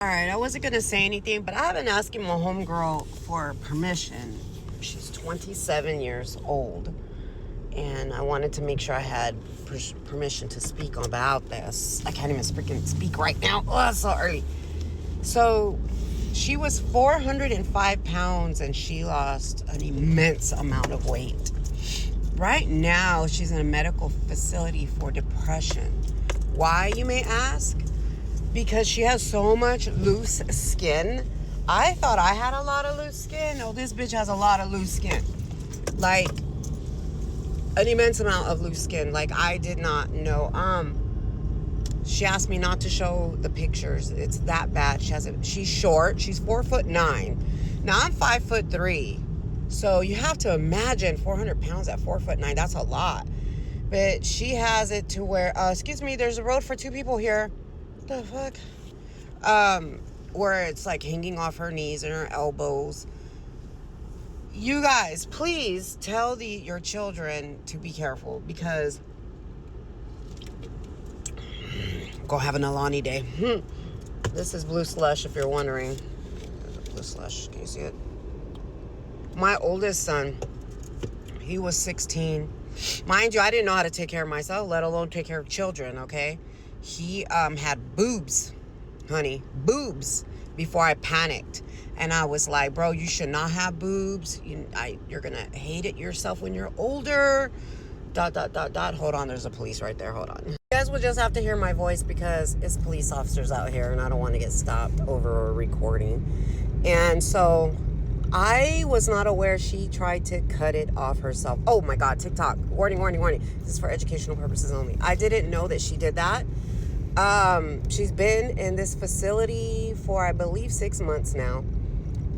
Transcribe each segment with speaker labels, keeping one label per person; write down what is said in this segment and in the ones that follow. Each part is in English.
Speaker 1: Alright, I wasn't going to say anything, but I've been asking my homegirl for permission. She's 27 years old, and I wanted to make sure I had permission to speak about this. I can't even freaking speak right now. Oh, it's so early. So, she was 405 pounds, and she lost an immense amount of weight. Right now, she's in a medical facility for depression. Why, you may ask? Because she has so much loose skin. I thought I had a lot of loose skin. No, this bitch has a lot of loose skin. Like, an immense amount of loose skin. Like, I did not know. She asked me not to show the pictures. It's that bad. She's short. She's 4'9". Now, I'm 5'3". So, you have to imagine 400 pounds at 4'9". That's a lot. But she has it to where, excuse me, there's a road for two people here. The fuck? Where it's like hanging off her knees and her elbows. You guys, please tell your children to be careful, because go have an Alani day. This is blue slush, if you're wondering. Blue slush, can you see it? My oldest son, he was 16. Mind you, I didn't know how to take care of myself, let alone take care of children, okay? He had boobs, honey, boobs, before I panicked. And I was like, bro, you should not have boobs. You're going to hate it yourself when you're older. ... Hold on, there's a police right there. Hold on. You guys will just have to hear my voice because it's police officers out here and I don't want to get stopped over recording. And so I was not aware she tried to cut it off herself. Oh my God, TikTok. Warning, warning, warning. This is for educational purposes only. I didn't know that she did that. She's been in this facility for, I believe, 6 months now.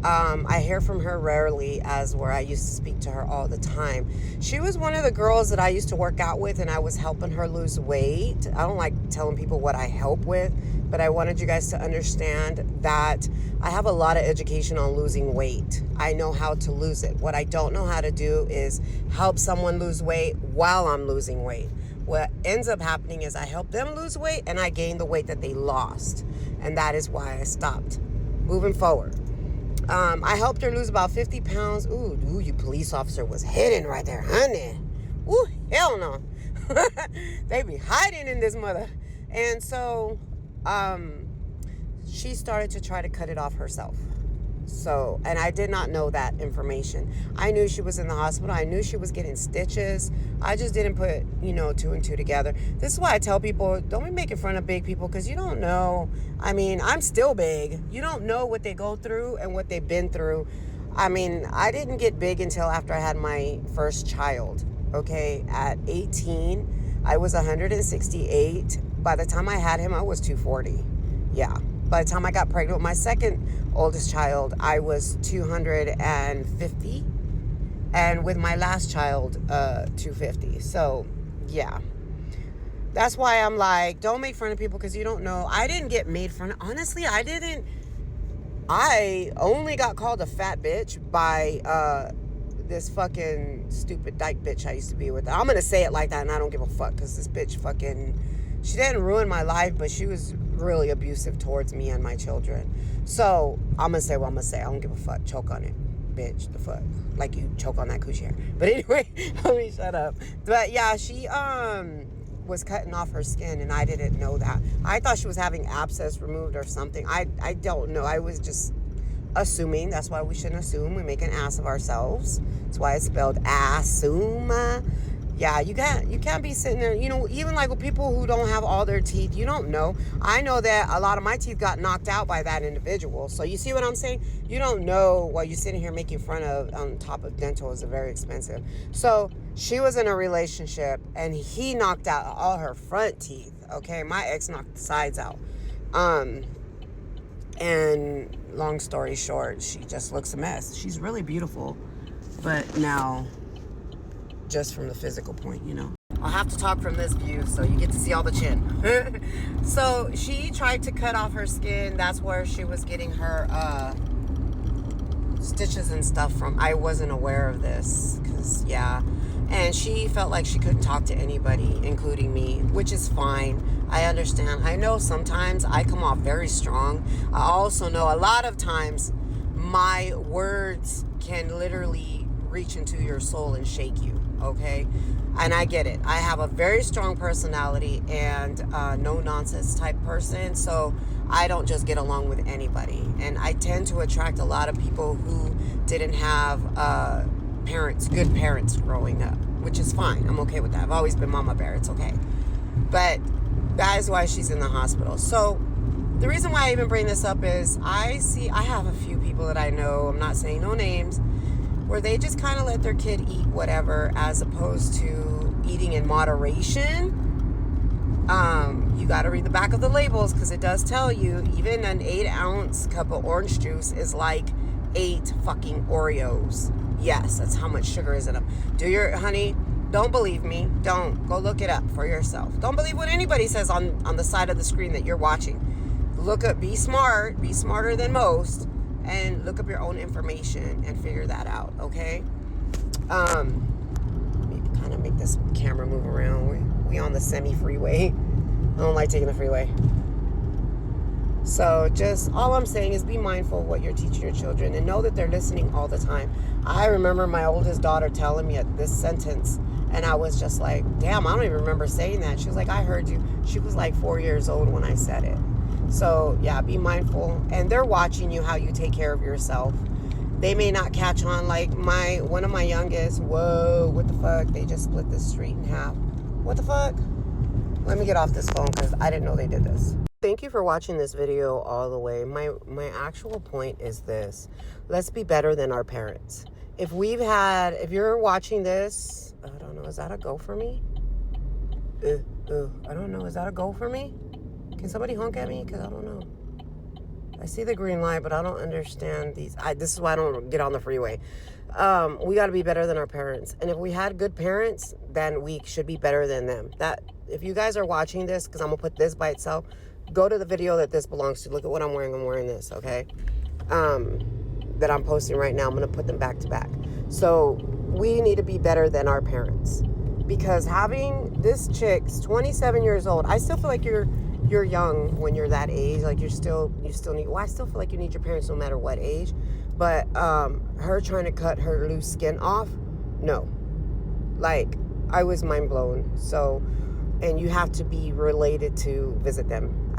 Speaker 1: I hear from her rarely, as where I used to speak to her all the time. She was one of the girls that I used to work out with, and I was helping her lose weight. I don't like telling people what I help with, but I wanted you guys to understand that I have a lot of education on losing weight. I know how to lose it. What I don't know how to do is help someone lose weight while I'm losing weight. What ends up happening is I help them lose weight and I gain the weight that they lost. And that is why I stopped. Moving forward. I helped her lose about 50 pounds. Ooh, you police officer was hidden right there, honey. Ooh, hell no. They be hiding in this mother. And so, she started to try to cut it off herself. So, and I did not know that information. I knew she was in the hospital. I knew she was getting stitches. I just didn't put, two and two together. This is why I tell people, don't be making fun of big people, because you don't know. I mean, I'm still big. You don't know what they go through and what they've been through. I mean, I didn't get big until after I had my first child. Okay, at 18, I was 168. By the time I had him, I was 240. Yeah. By the time I got pregnant with my second oldest child, I was 250. And with my last child, 250. So, yeah. That's why I'm like, don't make fun of people because you don't know. I didn't get made fun of. Honestly, I didn't. I only got called a fat bitch by this fucking stupid dyke bitch I used to be with. I'm going to say it like that and I don't give a fuck because this bitch she didn't ruin my life, but she was really abusive towards me and my children. So, I'm going to say what I'm going to say. I don't give a fuck. Choke on it, bitch. The fuck. Like you choke on that coochie hair. But anyway, let me shut up. But yeah, she was cutting off her skin, and I didn't know that. I thought she was having abscess removed or something. I don't know. I was just assuming. That's why we shouldn't assume. We make an ass of ourselves. That's why it's spelled assume. Yeah, you can't be sitting there, even like with people who don't have all their teeth, you don't know. I know that a lot of my teeth got knocked out by that individual. So you see what I'm saying? You don't know what you're sitting here making fun of on top of dental is very expensive. So she was in a relationship and he knocked out all her front teeth. Okay, my ex knocked the sides out. And long story short, she just looks a mess. She's really beautiful, but now just from the physical point, I'll have to talk from this view so you get to see all the chin. So she tried to cut off her skin. That's where she was getting her stitches and stuff from. I wasn't aware of this because, yeah. And she felt like she couldn't talk to anybody, including me, which is fine. I understand. I know sometimes I come off very strong. I also know a lot of times my words can literally reach into your soul and shake you, okay? And I get it. I have a very strong personality and no nonsense type person, so I don't just get along with anybody. And I tend to attract a lot of people who didn't have good parents growing up, which is fine. I'm okay with that. I've always been mama bear. It's okay. But that is why she's in the hospital. So the reason why I even bring this up is I have a few people that I know, I'm not saying no names, where they just kind of let their kid eat whatever as opposed to eating in moderation. You got to read the back of the labels because it does tell you even an 8-ounce cup of orange juice is like 8 fucking Oreos. Yes, that's how much sugar is in them. Honey, don't believe me. Don't. Go look it up for yourself. Don't believe what anybody says on the side of the screen that you're watching. Be smart, be smarter than most, and look up your own information and figure that out, okay? Maybe kind of make this camera move around. We on the semi-freeway. I don't like taking the freeway. So just all I'm saying is be mindful of what you're teaching your children and know that they're listening all the time. I remember my oldest daughter telling me this sentence, and I was just like, damn, I don't even remember saying that. She was like, I heard you. She was like 4 years old when I said it. So yeah, be mindful. And they're watching you, how you take care of yourself. They may not catch on. Like one of my youngest, whoa, what the fuck? They just split the street in half. What the fuck? Let me get off this phone because I didn't know they did this. Thank you for watching this video all the way. My actual point is this. Let's be better than our parents. If you're watching this, I don't know, is that a go for me? I don't know, is that a go for me? Can somebody honk at me? Because I don't know. I see the green light, but I don't understand these. This is why I don't get on the freeway. We got to be better than our parents. And if we had good parents, then we should be better than them. If you guys are watching this, because I'm going to put this by itself, go to the video that this belongs to. Look at what I'm wearing. I'm wearing this, okay? That I'm posting right now. I'm going to put them back to back. So we need to be better than our parents. Because having this chick's 27 years old, I still feel like you're young when you're that age. Like you still need, I still feel like you need your parents no matter what age. But her trying to cut her loose skin off, no. Like, I was mind blown. So, and you have to be related to visit them.